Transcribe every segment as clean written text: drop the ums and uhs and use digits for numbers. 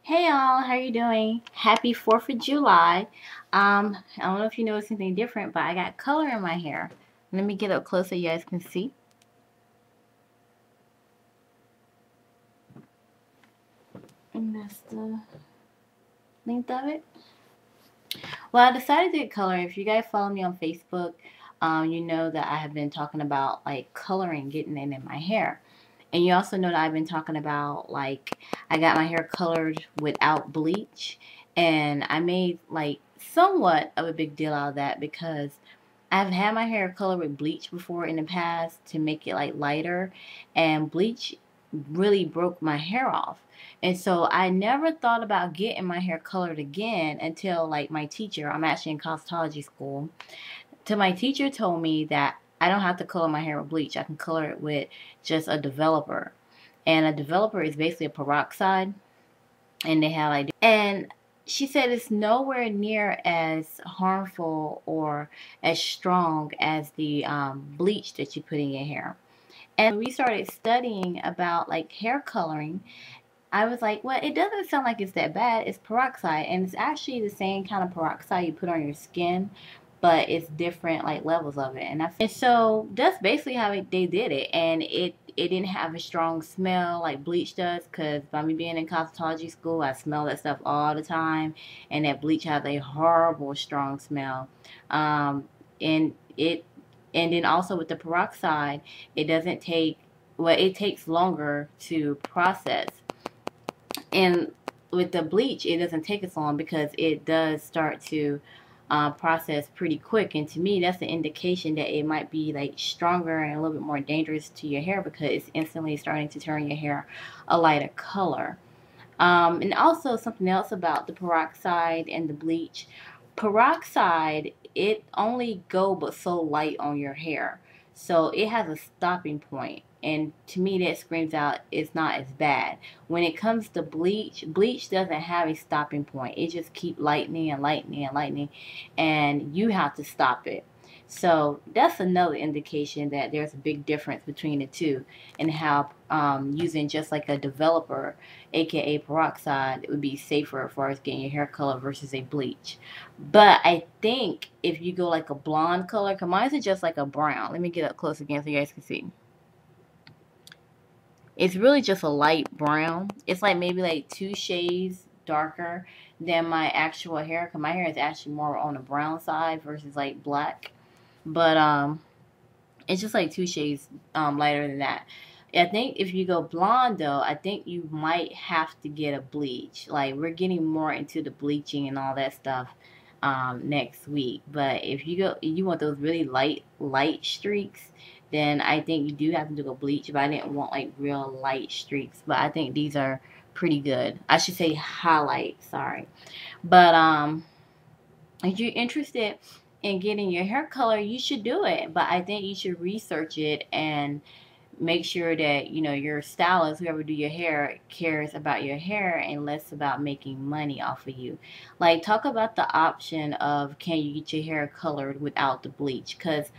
Hey y'all, how you doing? Happy 4th of July. I don't know if you noticed anything different, but I got color in my hair. Let me get up close so you guys can see. And that's the length of it. Well, I decided to get color. If you guys follow me on Facebook, you know that I have been talking about like coloring, getting it in my hair. And you also know that I've been talking about like I got my hair colored without bleach. And I made like somewhat of a big deal out of that because I've had my hair colored with bleach before in the past to make it like lighter, and bleach really broke my hair off. And so I never thought about getting my hair colored again until like my teacher, I'm actually in cosmetology school, till my teacher told me that I don't have to color my hair with bleach. I can color it with just a developer. And a developer is basically a peroxide, and they have like, and she said it's nowhere near as harmful or as strong as the bleach that you put in your hair. And we started studying about like hair coloring. I was like, well, it doesn't sound like it's that bad. It's peroxide, and it's actually the same kind of peroxide you put on your skin, but it's different like levels of it. And so that's basically how they did it, and it didn't have a strong smell like bleach does. Cause by me being in cosmetology school, I smell that stuff all the time, and that bleach has a horrible strong smell. And it and then also with the peroxide, it doesn't take well, it takes longer to process. And with the bleach, it doesn't take as long because it does start to process pretty quick. And to me, that's an indication that it might be like stronger and a little bit more dangerous to your hair because it's instantly starting to turn your hair a lighter color. And also something else about the peroxide and the bleach. Peroxide, it only go but so light on your hair. So it has a stopping point. And to me that screams out it's not as bad. When it comes to bleach, bleach doesn't have a stopping point. It just keep lightening and lightening and lightening, and you have to stop it. So that's another indication that there's a big difference between the two, and how using just like a developer, aka peroxide, it would be safer as far as getting your hair color versus a bleach. But I think if you go like a blonde color, cause mine is just like a brown. Let me get up close again so you guys can see. It's really just a light brown. It's like maybe like 2 shades darker than my actual hair. Cause my hair is actually more on the brown side versus like black. But it's just like 2 shades lighter than that. I think if you go blonde though, I think you might have to get a bleach. Like we're getting more into the bleaching and all that stuff next week. But if you want those really light streaks, then I think you do have to go bleach. But I didn't want like real light streaks. But I think these are pretty good. I should say highlight. Sorry. But if you're interested in getting your hair color, you should do it. But I think you should research it and make sure that you know your stylist, whoever do your hair, cares about your hair and less about making money off of you. Like talk about the option of can you get your hair colored without the bleach? Because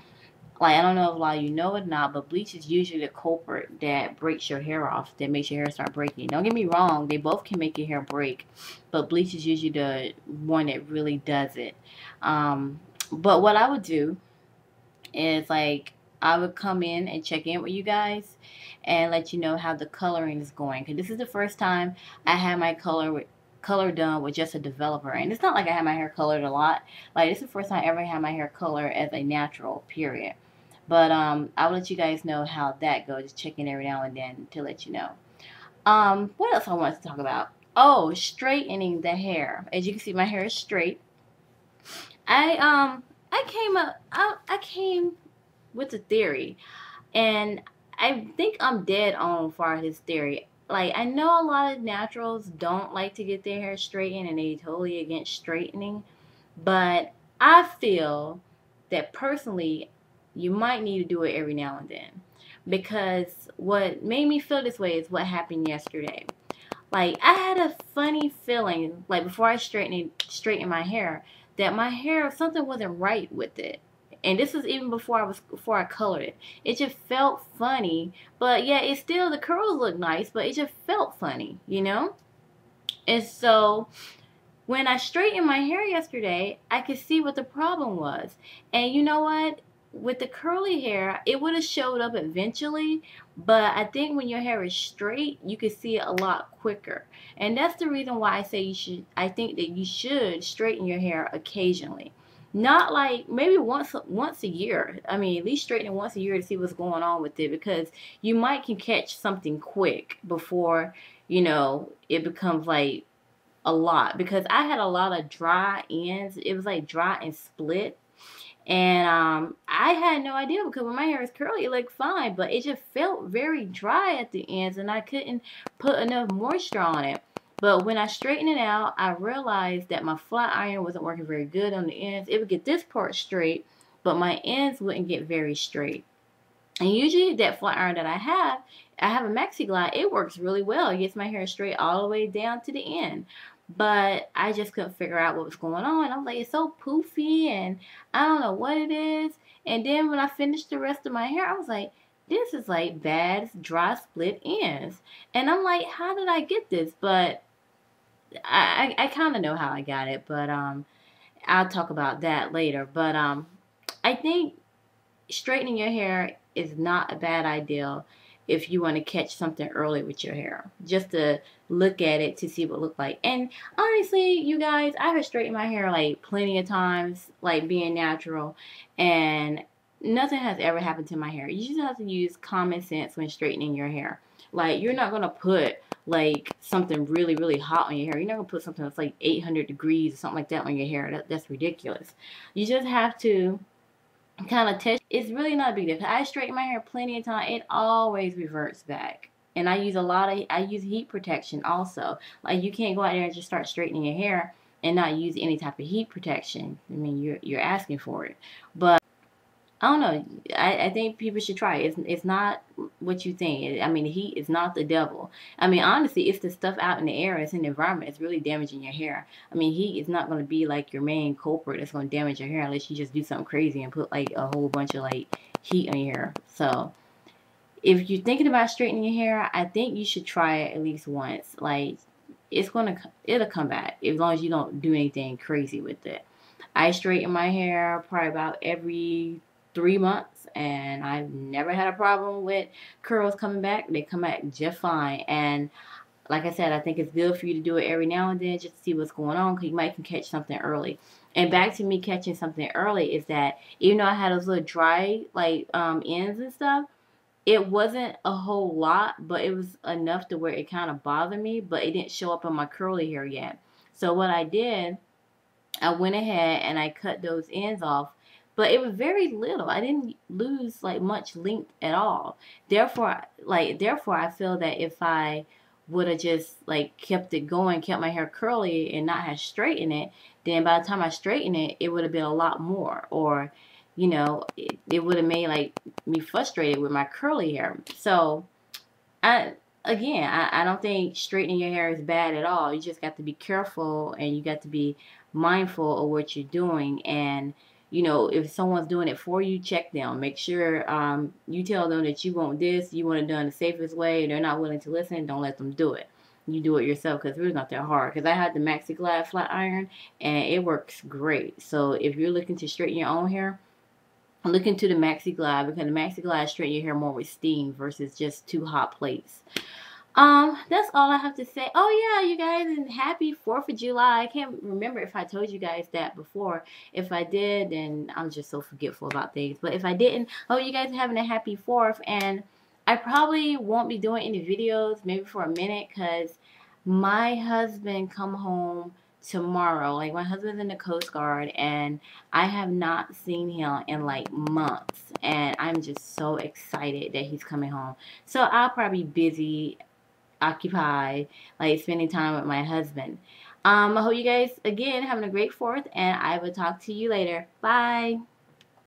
like I don't know if a lot of you know it or not, but bleach is usually the culprit that breaks your hair off, that makes your hair start breaking. Don't get me wrong, they both can make your hair break, but bleach is usually the one that really does it. But what I would do is like I would come in and check in with you guys and let you know how the coloring is going. Because this is the first time I had my color done with just a developer, and it's not like I had my hair colored a lot. Like this is the first time I ever had my hair colored as a natural. Period. But I'll let you guys know how that goes. Just checking every now and then to let you know. What else I wanted to talk about? Oh, straightening the hair. As you can see, my hair is straight. I came with a theory, and I think I'm dead on for this theory. Like I know a lot of naturals don't like to get their hair straightened, and they totally against straightening, but I feel that personally, you might need to do it every now and then, because what made me feel this way is what happened yesterday. Like I had a funny feeling, like before I straightened my hair, that my hair something wasn't right with it. And this was even before I colored it. It just felt funny, but yeah, it still the curls look nice, but it just felt funny, you know. And so when I straightened my hair yesterday, I could see what the problem was. And you know what? With the curly hair, it would have showed up eventually, but I think when your hair is straight, you can see it a lot quicker. And that's the reason why I say I think that you should straighten your hair occasionally. Not like maybe once a year. I mean, at least straighten it once a year to see what's going on with it, because you might can catch something quick before, it becomes like a lot, because I had a lot of dry ends. It was like dry and split. And I had no idea, because when my hair is curly, it looked fine, but it just felt very dry at the ends, and I couldn't put enough moisture on it. But when I straightened it out, I realized that my flat iron wasn't working very good on the ends. It would get this part straight, but my ends wouldn't get very straight. And usually that flat iron that I have a Maxi Glide. It works really well. It gets my hair straight all the way down to the end. But I just couldn't figure out what was going on. I was like, it's so poofy and I don't know what it is. And then when I finished the rest of my hair, I was like, this is like bad dry split ends. And I'm like, how did I get this? But I kind of know how I got it. But I'll talk about that later. But I think straightening your hair is not a bad idea if you want to catch something early with your hair. Just to look at it to see what it look like. And honestly, you guys, I have straightened my hair like plenty of times, like being natural, and nothing has ever happened to my hair. You just have to use common sense when straightening your hair. Like, you're not gonna put like something really, really hot on your hair. You're not gonna put something that's like 800 degrees or something like that on your hair. That's ridiculous. You just have to kind of test. It's really not a big deal. I straighten my hair plenty of time. It always reverts back. And I use heat protection also. Like, you can't go out there and just start straightening your hair and not use any type of heat protection. I mean, you're asking for it. But I don't know. I think people should try it. It's not what you think. I mean, the heat is not the devil. I mean, honestly, it's the stuff out in the air. It's in the environment. It's really damaging your hair. I mean, heat is not going to be like your main culprit that's going to damage your hair unless you just do something crazy and put like a whole bunch of like heat on your hair. So if you're thinking about straightening your hair, I think you should try it at least once. Like, it'll come back as long as you don't do anything crazy with it. I straighten my hair probably about every 3 months, and I've never had a problem with curls coming back. They come back just fine. And like I said, I think it's good for you to do it every now and then just to see what's going on, because you might can catch something early. And back to me catching something early is that even though I had those little dry like ends and stuff, it wasn't a whole lot, but it was enough to where it kind of bothered me, but it didn't show up on my curly hair yet. So what I did, I went ahead and I cut those ends off, but it was very little. I didn't lose like much length at all. Therefore, I feel that if I would have just like kept it going, kept my hair curly and not have straightened it, then by the time I straightened it, it would have been a lot more. Or, it would have made like me frustrated with my curly hair. So I don't think straightening your hair is bad at all. You just got to be careful, and you got to be mindful of what you're doing. And if someone's doing it for you, check them. Make sure you tell them that you want this, you want it done the safest way, and they're not willing to listen. Don't let them do it. You do it yourself, because it's really not that hard. Because I had the Maxi Glide flat iron, and it works great. So if you're looking to straighten your own hair, look into the Maxi Glide, because the Maxi Glide straighten your hair more with steam versus just 2 hot plates. That's all I have to say. Oh yeah, you guys, and happy 4th of July. I can't remember if I told you guys that before. If I did, then I'm just so forgetful about things. But if I didn't, hope you guys are having a happy 4th. And I probably won't be doing any videos maybe for a minute, because my husband come home tomorrow. Like, my husband's in the Coast Guard, and I have not seen him in like months. And I'm just so excited that he's coming home. So I'll probably be busy, occupied, like spending time with my husband. I hope you guys again having a great 4th, and I will talk to you later. Bye.